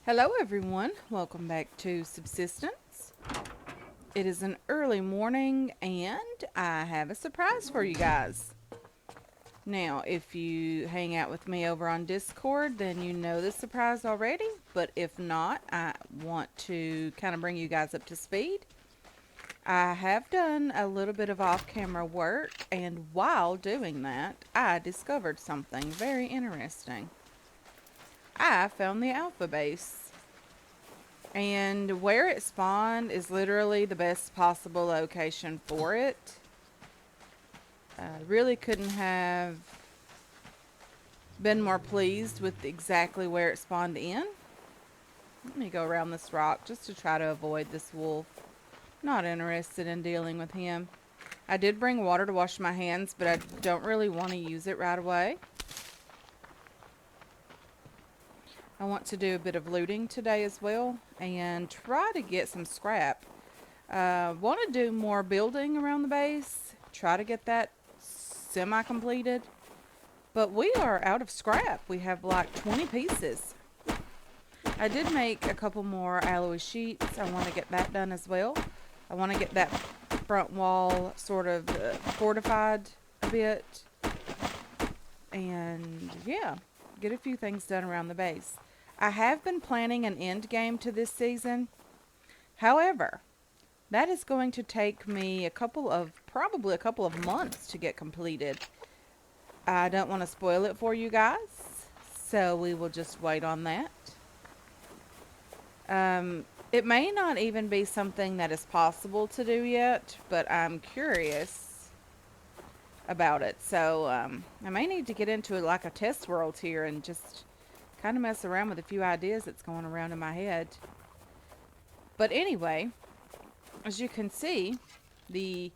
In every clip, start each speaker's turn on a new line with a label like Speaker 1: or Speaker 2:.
Speaker 1: Hello everyone, welcome back to Subsistence. It is an early morning and I have a surprise for you guys. Now, if you hang out with me over on Discord, then you know the surprise already, but if not, I want to kind of bring you guys up to speed. I have done a little bit of off camera work, and while doing that, I discovered something very interesting. I found the alpha base. And where it spawned is literally the best possible location for it. Really couldn't have been more pleased with exactly where it spawned in. Let me go around this rock just to try to avoid this wolf. Not interested in dealing with him. I did bring water to wash my hands, but I don't really want to use it right away. I want to do a bit of looting today as well and try to get some scrap. Want to do more building around the base, try to get that semi-completed, but we are out of scrap. We have like 20 pieces. I did make a couple more alloy sheets. I want to get that done as well. I want to get that front wall sort of fortified a bit, and yeah, get a few things done around the base. I have been planning an end game to this season. However, that is going to take me probably a couple of months to get completed. I don't want to spoil it for you guys, so we will just wait on that. It may not even be something that is possible to do yet, but I'm curious about it. So I may need to get into like a test world here and just kind of mess around with a few ideas that's going around in my head. But anyway, as you can see, the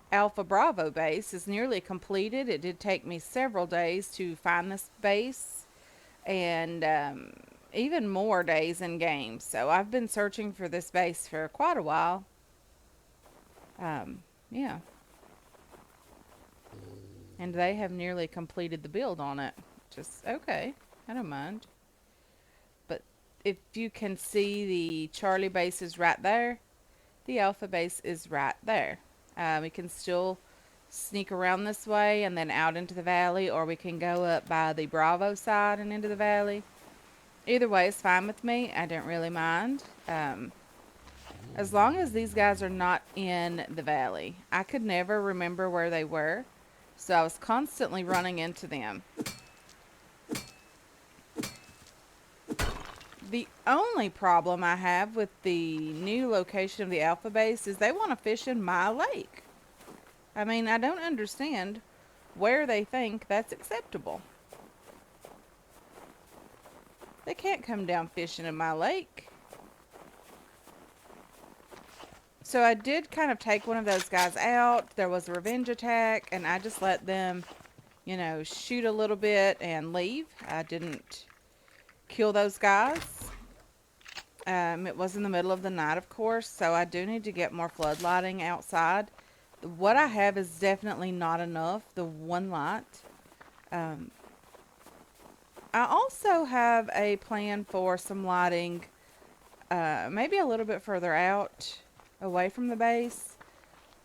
Speaker 1: Alpha Bravo base is nearly completed. It did take me several days to find this base, and even more days in game. So I've been searching for this base for quite a while. Yeah. And they have nearly completed the build on it. Just okay. I don't mind. But if you can see, the Charlie base is right there. The Alpha base is right there. We can still sneak around this way and then out into the valley, or we can go up by the Bravo side and into the valley. Either way is fine with me. I don't really mind. As long as these guys are not in the valley. I could never remember where they were, so I was constantly running into them. The only problem I have with the new location of the Alpha base is they want to fish in my lake. I mean, I don't understand where they think that's acceptable. They can't come down fishing in my lake. So I did kind of take one of those guys out. There was a revenge attack, and I just let them, shoot a little bit and leave. I didn't kill those guys. It was in the middle of the night, of course, so I do need to get more floodlighting outside. What I have is definitely not enough, the one light. I also have a plan for some lighting, maybe a little bit further out, away from the base.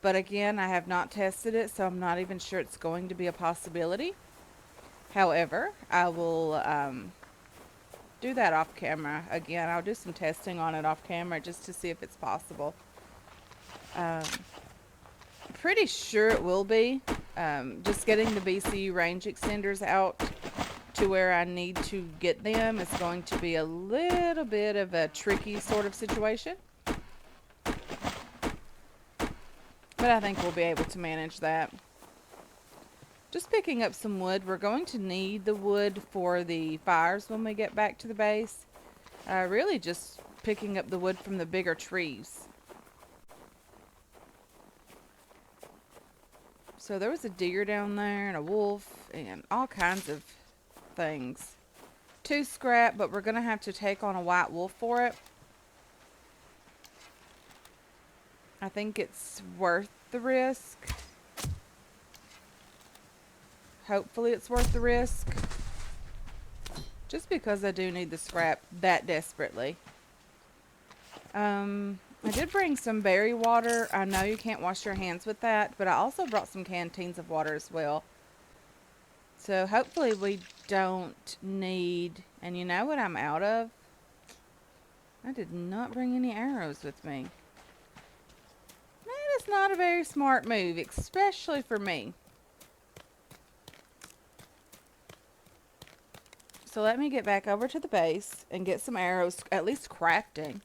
Speaker 1: But again, I have not tested it, so I'm not even sure it's going to be a possibility. However, I will do that off camera. Again, I'll do some testing on it off camera just to see if it's possible. Pretty sure it will be. Just getting the BCU range extenders out to where I need to get them is going to be a little bit of a tricky sort of situation. But I think we'll be able to manage that. Just picking up some wood. We're going to need the wood for the fires when we get back to the base. Really just picking up the wood from the bigger trees. So there was a deer down there and a wolf and all kinds of things. 2 scrap, but we're going to have to take on a white wolf for it. I think it's worth the risk. Hopefully it's worth the risk. just because I do need the scrap that desperately. I did bring some berry water. I know you can't wash your hands with that, but I also brought some canteens of water as well. So hopefully we don't need, and you know what I'm out of? I did not bring any arrows with me. That is not a very smart move, especially for me. So let me get back over to the base and get some arrows, at least crafting.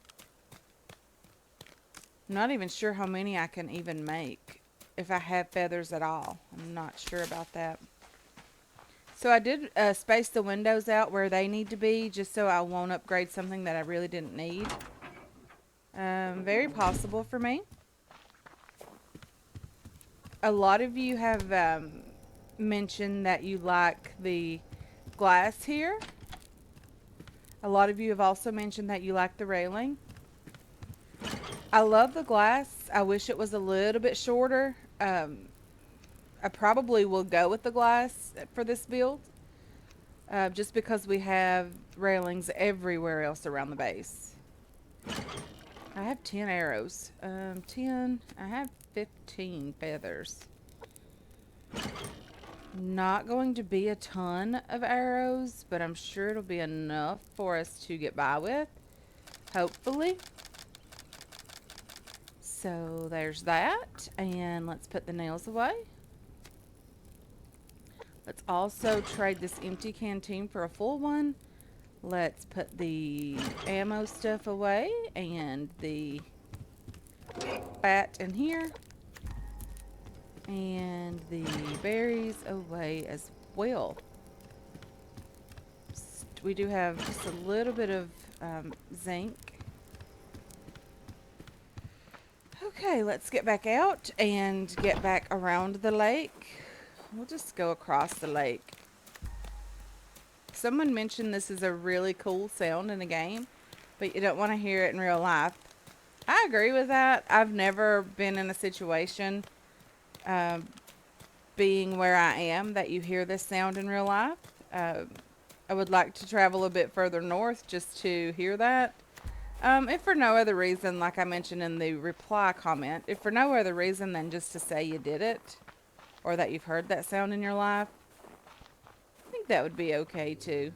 Speaker 1: I'm not even sure how many I can even make, if I have feathers at all. I'm not sure about that. So I did space the windows out where they need to be, just so I won't upgrade something that I really didn't need. Very possible for me. A lot of you have mentioned that you like the glass here. A lot of you have also mentioned that you like the railing. I love the glass. I wish it was a little bit shorter. I probably will go with the glass for this build. Just because we have railings everywhere else around the base. I have 10 arrows. 10. I have 15 feathers. Not going to be a ton of arrows, but I'm sure it'll be enough for us to get by with. Hopefully. So there's that. And let's put the nails away. Let's also trade this empty canteen for a full one. Let's put the ammo stuff away and the fat in here. And the berries away as well. We do have just a little bit of zinc. Okay, let's get back out and get back around the lake. We'll just go across the lake. Someone mentioned this is a really cool sound in a game, but you don't want to hear it in real life. I agree with that. I've never been in a situation being where I am that you hear this sound in real life. I would like to travel a bit further north just to hear that. If for no other reason, like I mentioned in the reply comment, if for no other reason than just to say you did it, or that you've heard that sound in your life, I think that would be okay too.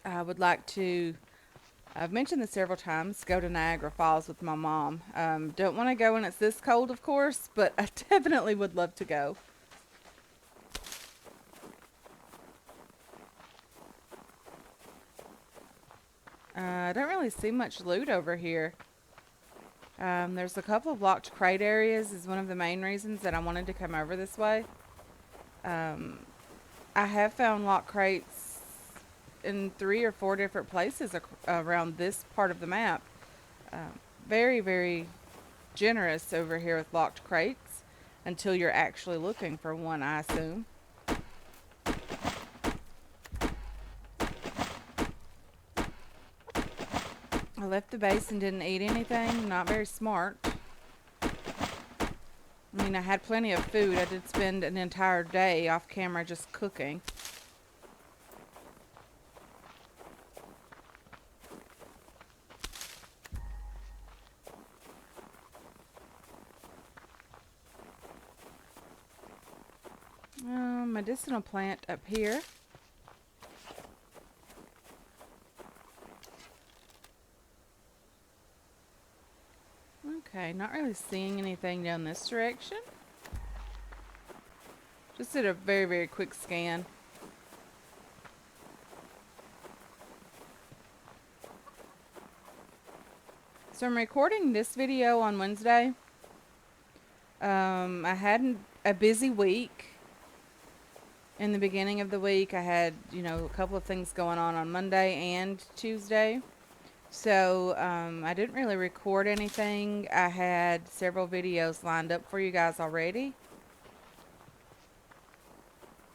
Speaker 1: I would like to, I've mentioned this several times, go to Niagara Falls with my mom. Don't want to go when it's this cold, of course, but I definitely would love to go. I don't really see much loot over here. There's a couple of locked crate areas is one of the main reasons that I wanted to come over this way. I have found locked crates in 3 or 4 different places around this part of the map. Very, very generous over here with locked crates until you're actually looking for one, I assume. I left the base and didn't eat anything. Not very smart. I mean, I had plenty of food. I did spend an entire day off camera just cooking. Medicinal plant up here. Okay, not really seeing anything down this direction. Just did a very, very quick scan. So I'm recording this video on Wednesday. I had a busy week. In the beginning of the week, I had, a couple of things going on Monday and Tuesday. So, I didn't really record anything. I had several videos lined up for you guys already.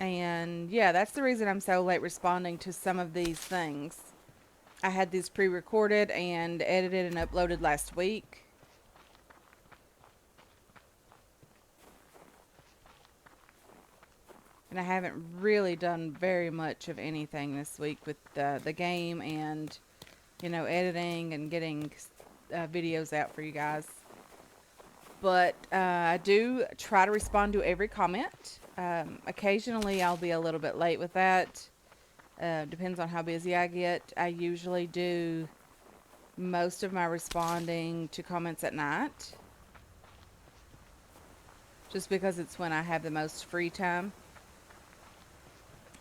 Speaker 1: And, yeah, that's the reason I'm so late responding to some of these things. I had these pre-recorded and edited and uploaded last week. And I haven't really done very much of anything this week with the game and, editing and getting videos out for you guys. But I do try to respond to every comment. Occasionally, I'll be a little bit late with that. Depends on how busy I get. I usually do most of my responding to comments at night, just because it's when I have the most free time.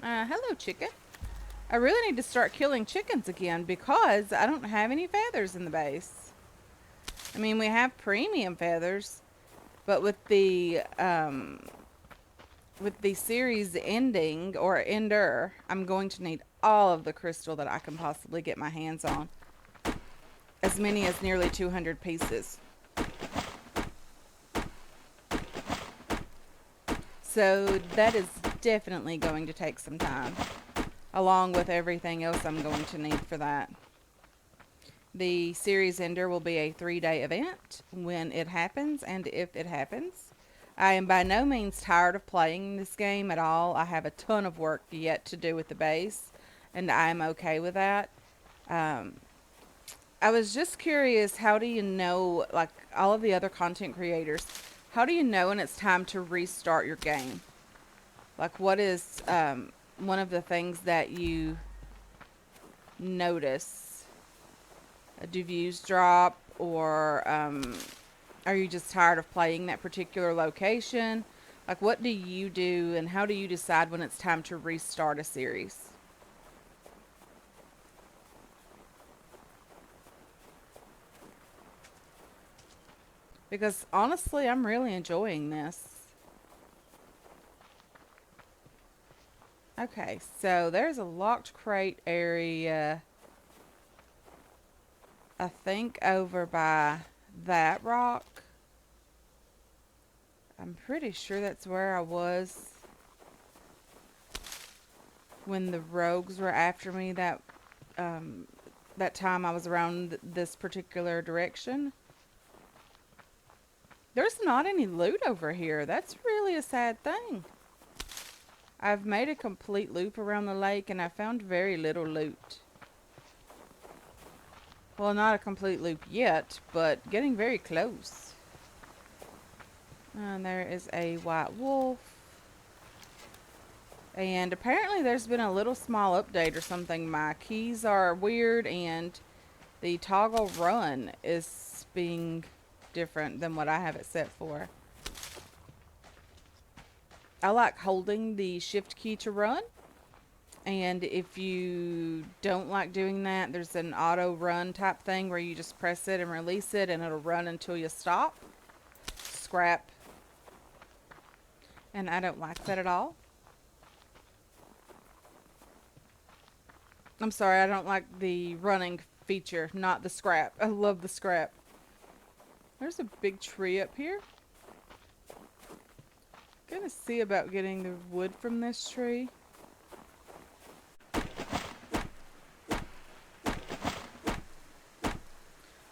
Speaker 1: Hello, chicken. I really need to start killing chickens again because I don't have any feathers in the base. I mean, we have premium feathers, but with the series ending or ender, I'm going to need all of the crystal that I can possibly get my hands on. As many as nearly 200 pieces. So that is definitely going to take some time, along with everything else I'm going to need for that. The series ender will be a 3-day event when it happens and if it happens. I am by no means tired of playing this game at all. I have a ton of work yet to do with the base, and I'm okay with that. I was just curious, how do you know, like all of the other content creators, how do you know when it's time to restart your game? Like, what is one of the things that you notice? Do views drop, or are you just tired of playing that particular location? Like, what do you do, and how do you decide when it's time to restart a series? Because honestly, I'm really enjoying this. Okay, so there's a locked crate area, I think over by that rock. I'm pretty sure that's where I was when the rogues were after me that time I was around this particular direction. There's not any loot over here. That's really a sad thing. I've made a complete loop around the lake and I found very little loot. Well, not a complete loop yet, but getting very close. And there is a white wolf. And apparently there's been a little small update or something. My keys are weird and the toggle run is being different than what I have it set for. I like holding the shift key to run. And if you don't like doing that, there's an auto run type thing where you just press it and release it and it'll run until you stop. Scrap. And I don't like that at all. I'm sorry, I don't like the running feature, not the scrap. I love the scrap. There's a big tree up here. Gonna see about getting the wood from this tree.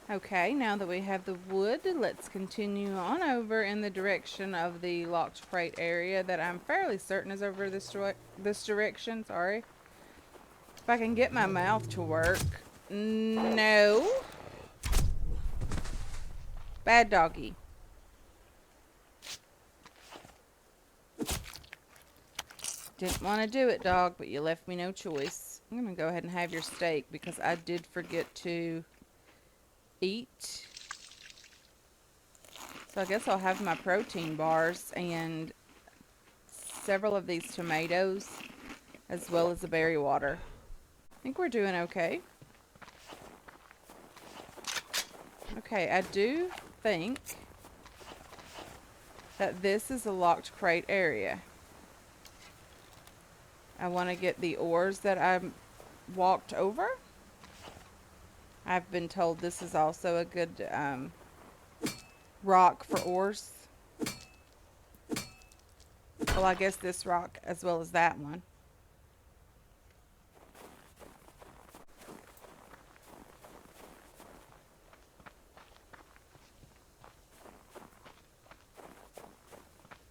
Speaker 1: Okay, now that we have the wood, let's continue on over in the direction of the locked crate area that I'm fairly certain is over this direction. Sorry. If I can get my mouth to work. No. Bad doggy. Didn't want to do it, dog, but you left me no choice. I'm going to go ahead and have your steak because I did forget to eat. So I guess I'll have my protein bars and several of these tomatoes as well as the berry water. I think we're doing okay. Okay, I do think that this is a locked crate area. I want to get the ores that I walked over. I've been told this is also a good rock for ores. Well, I guess this rock as well as that one.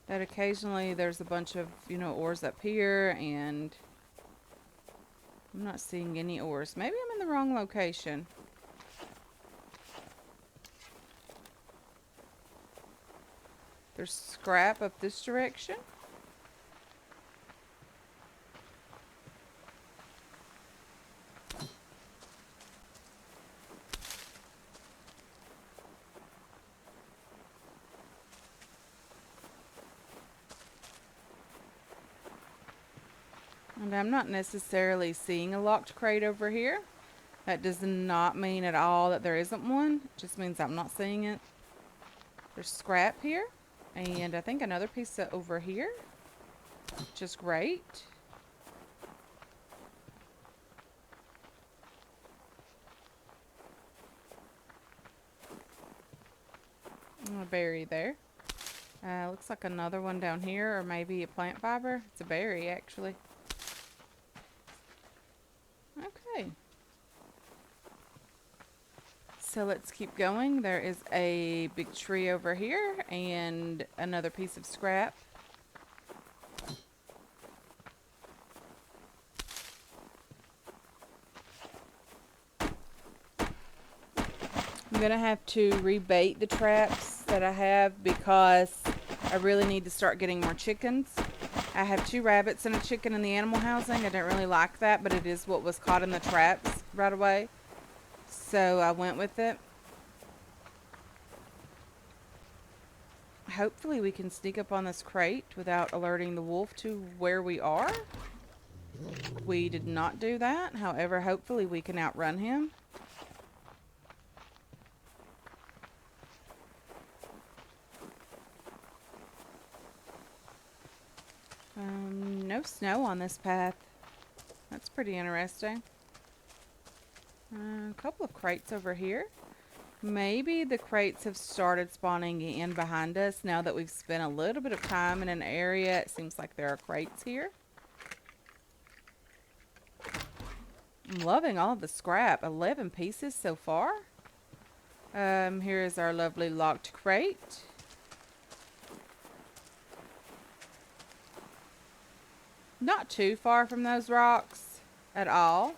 Speaker 1: that occasionally there's a bunch of, ores up here, and I'm not seeing any ores. Maybe I'm in the wrong location. There's scrap up this direction. And I'm not necessarily seeing a locked crate over here. That does not mean at all that there isn't one. It just means I'm not seeing it. There's scrap here. And I think another piece over here. Which is great. A berry there. Looks like another one down here, or maybe a plant fiber. It's a berry, actually. Okay. So let's keep going. There is a big tree over here and another piece of scrap. I'm going to have to rebait the traps that I have because I really need to start getting more chickens. I have 2 rabbits and a chicken in the animal housing. I didn't really like that, but it is what was caught in the traps right away. So I went with it. Hopefully we can sneak up on this crate without alerting the wolf to where we are. We did not do that. However, hopefully we can outrun him. No snow on this path. That's pretty interesting. A couple of crates over here. Maybe the crates have started spawning in behind us now that we've spent a little bit of time in an area. It seems like there are crates here. I'm loving all of the scrap. 11 pieces so far. Here is our lovely locked crate. Not too far from those rocks at all.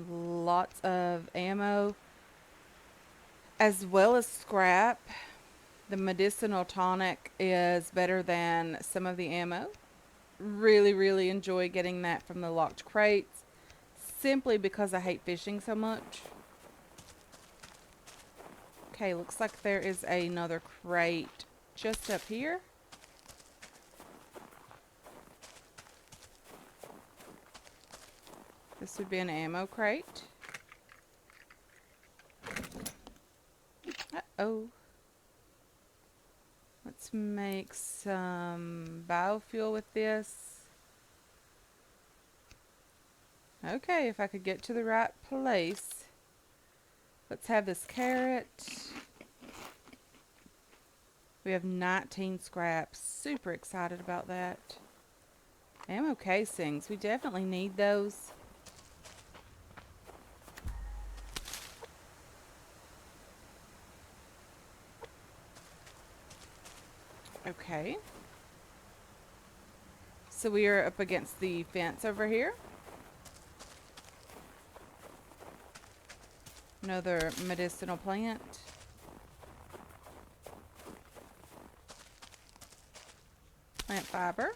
Speaker 1: Lots of ammo as well as scrap. The medicinal tonic is better than some of the ammo. Really enjoy getting that from the locked crates simply because I hate fishing so much. Okay, looks like there is another crate just up here. This would be an ammo crate. Uh-oh. Let's make some biofuel with this. Okay, if I could get to the right place. Let's have this carrot. We have 19 scraps. Super excited about that. Ammo casings. We definitely need those. Okay. So we are up against the fence over here. Another medicinal plant. Plant fiber.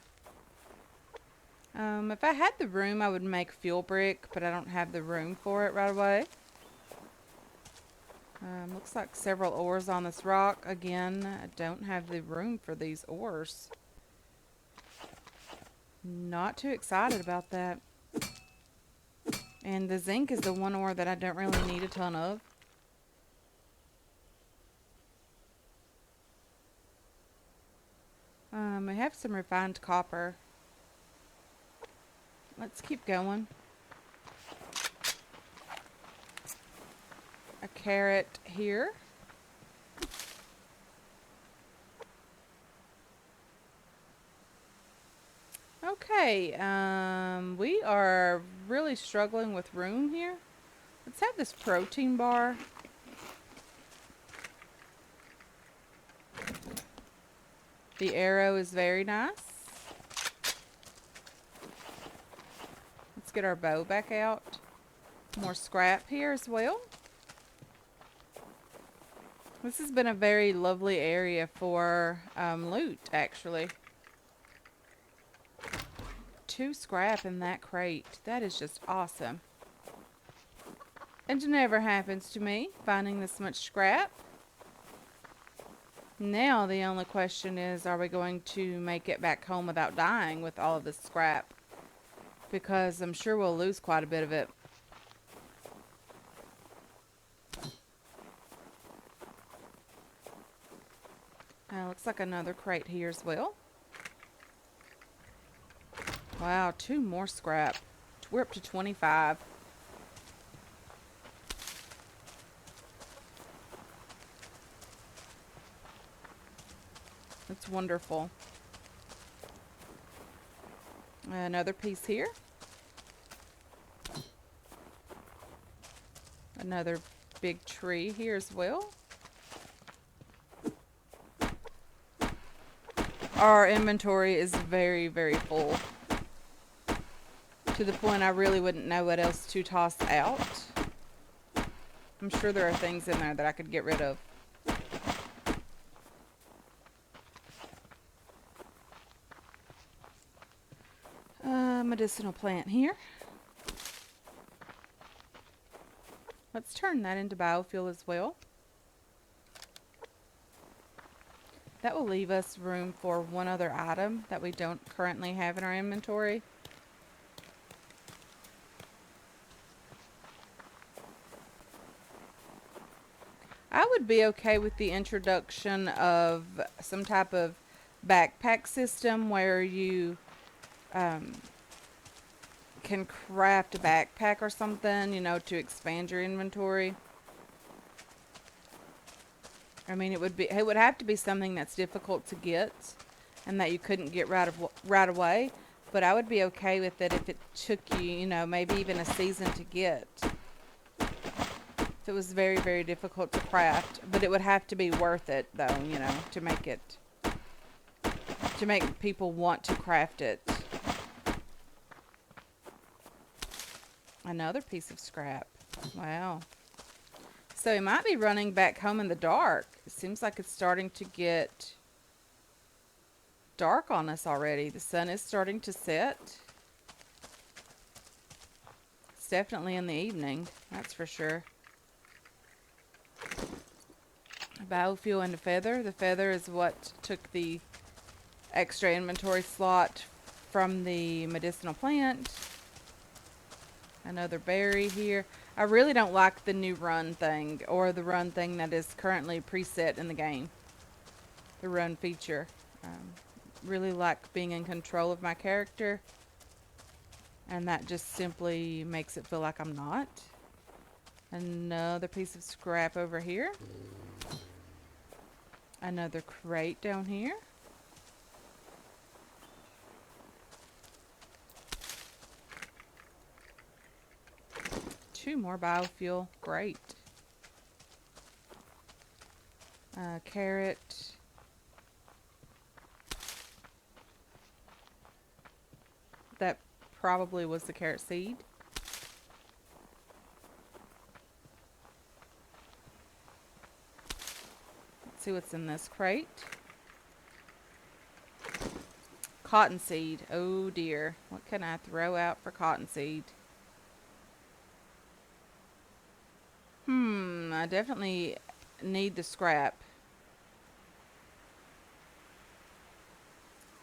Speaker 1: If I had the room, I would make fuel brick, but I don't have the room for it right away. Looks like several ores on this rock. Again, I don't have the room for these ores. Not too excited about that. And the zinc is the one ore that I don't really need a ton of. I have some refined copper. Let's keep going. A carrot here. Okay, we are really struggling with room here. Let's have this protein bar. The arrow is very nice. Let's get our bow back out. More scrap here as well. This has been a very lovely area for loot, actually. 2 scrap in that crate. That is just awesome. It never happens to me, finding this much scrap. Now the only question is, are we going to make it back home without dying with all of this scrap? Because I'm sure we'll lose quite a bit of it. Looks like another crate here as well. Wow, 2 more scrap. We're up to 25. That's wonderful. Another piece here. Another big tree here as well. Our inventory is very, very full. To the point I really wouldn't know what else to toss out. I'm sure there are things in there that I could get rid of. Medicinal plant here. Let's turn that into biofuel as well. That will leave us room for one other item that we don't currently have in our inventory. I would be okay with the introduction of some type of backpack system where you can craft a backpack or something, you know, to expand your inventory. I mean, it would have to be something that's difficult to get and that you couldn't get right away. But I would be okay with it if it took you, you know, maybe even a season to get. If it was very, very difficult to craft, but it would have to be worth it, though, you know, to make people want to craft it. Another piece of scrap. Wow. So we might be running back home in the dark. It seems like it's starting to get dark on us already. The sun is starting to set. It's definitely in the evening, that's for sure. Biofuel and a feather. The feather is what took the extra inventory slot from the medicinal plant. Another berry here. I really don't like the new run thing, or the run thing that is currently preset in the game. The run feature. Really like being in control of my character, and that just simply makes it feel like I'm not. Another piece of scrap over here. Another crate down here. Two more biofuel. Great. Carrot. That probably was the carrot seed. Let's see what's in this crate. Cottonseed. Oh dear. What can I throw out for cottonseed? I definitely need the scrap.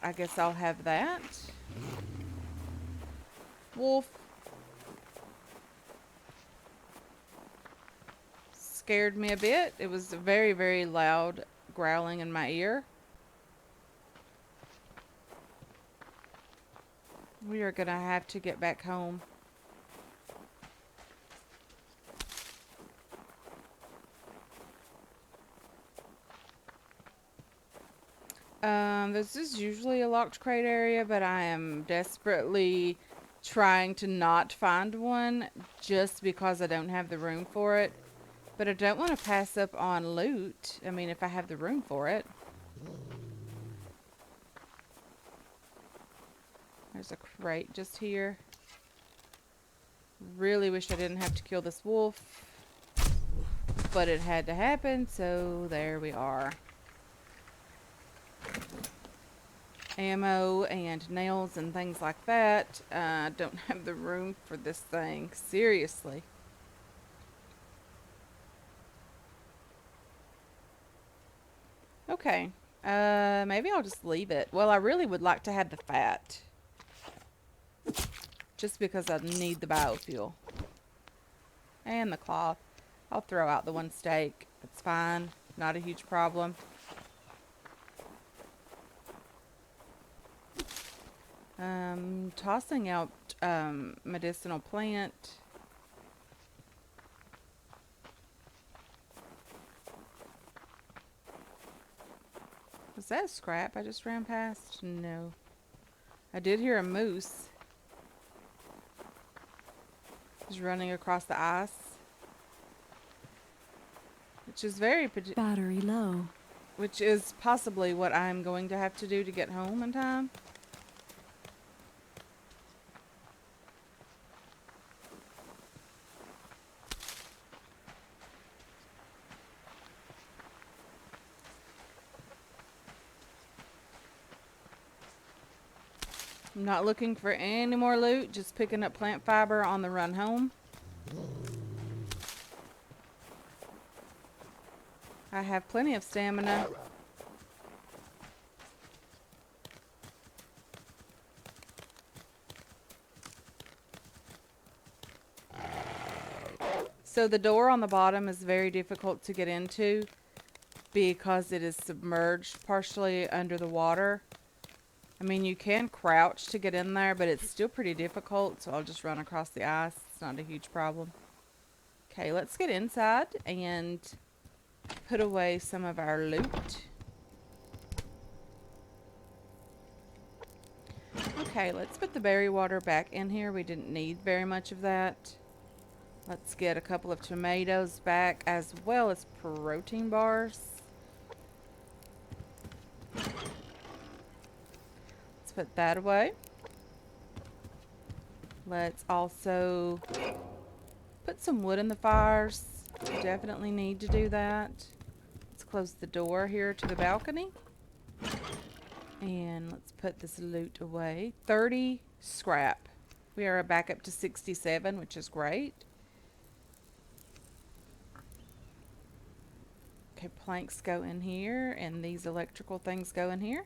Speaker 1: I guess I'll have that. Wolf. Scared me a bit. It was very, very loud growling in my ear. We are gonna have to get back home. This is usually a locked crate area, but I am desperately trying to not find one just because I don't have the room for it. But I don't want to pass up on loot. I mean, if I have the room for it. There's a crate just here. Really wish I didn't have to kill this wolf, but it had to happen, so there we are. Ammo and nails and things like that. I don't have the room for this thing. Seriously. Okay. Maybe I'll just leave it. Well, I really would like to have the fat. Just because I need the biofuel. And the cloth. I'll throw out the one steak. It's fine. Not a huge problem. Tossing out medicinal plant. Was that a scrap I just ran past? No. I did hear a moose. He's running across the ice. Which is
Speaker 2: Battery low.
Speaker 1: Which is possibly what I'm going to have to do to get home in time. I'm not looking for any more loot, just picking up plant fiber on the run home. I have plenty of stamina. So the door on the bottom is very difficult to get into because it is submerged partially under the water. I mean, you can crouch to get in there, but it's still pretty difficult, so I'll just run across the ice. It's not a huge problem. Okay, let's get inside and put away some of our loot. Okay, let's put the berry water back in here. We didn't need very much of that. Let's get a couple of tomatoes back as well as protein bars. Put that away. Let's also put some wood in the fires. Definitely need to do that. Let's close the door here to the balcony. And let's put this loot away. 30 scrap. We are back up to 67, which is great. Okay, planks go in here, and these electrical things go in here.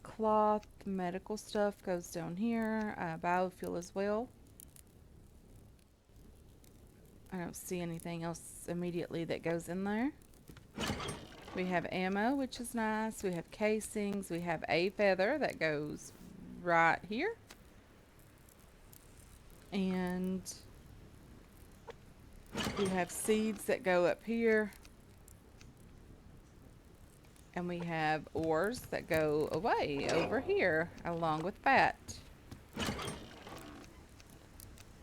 Speaker 1: Cloth, medical stuff goes down here. Biofuel as well. I don't see anything else immediately that goes in there. We have ammo, which is nice. We have casings. We have a feather that goes right here. And we have seeds that go up here. And we have ores that go away over here, along with fat.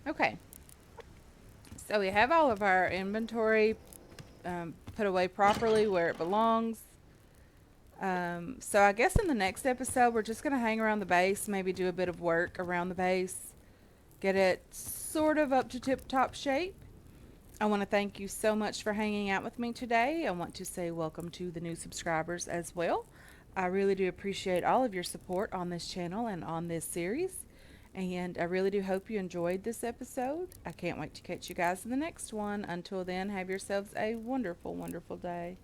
Speaker 1: Okay. So we have all of our inventory put away properly where it belongs. So I guess in the next episode, we're just going to hang around the base, maybe do a bit of work around the base, get it sort of up to tip-top shape. I want to thank you so much for hanging out with me today. I want to say welcome to the new subscribers as well. I really do appreciate all of your support on this channel and on this series. And I really do hope you enjoyed this episode. I can't wait to catch you guys in the next one. Until then, have yourselves a wonderful, wonderful day.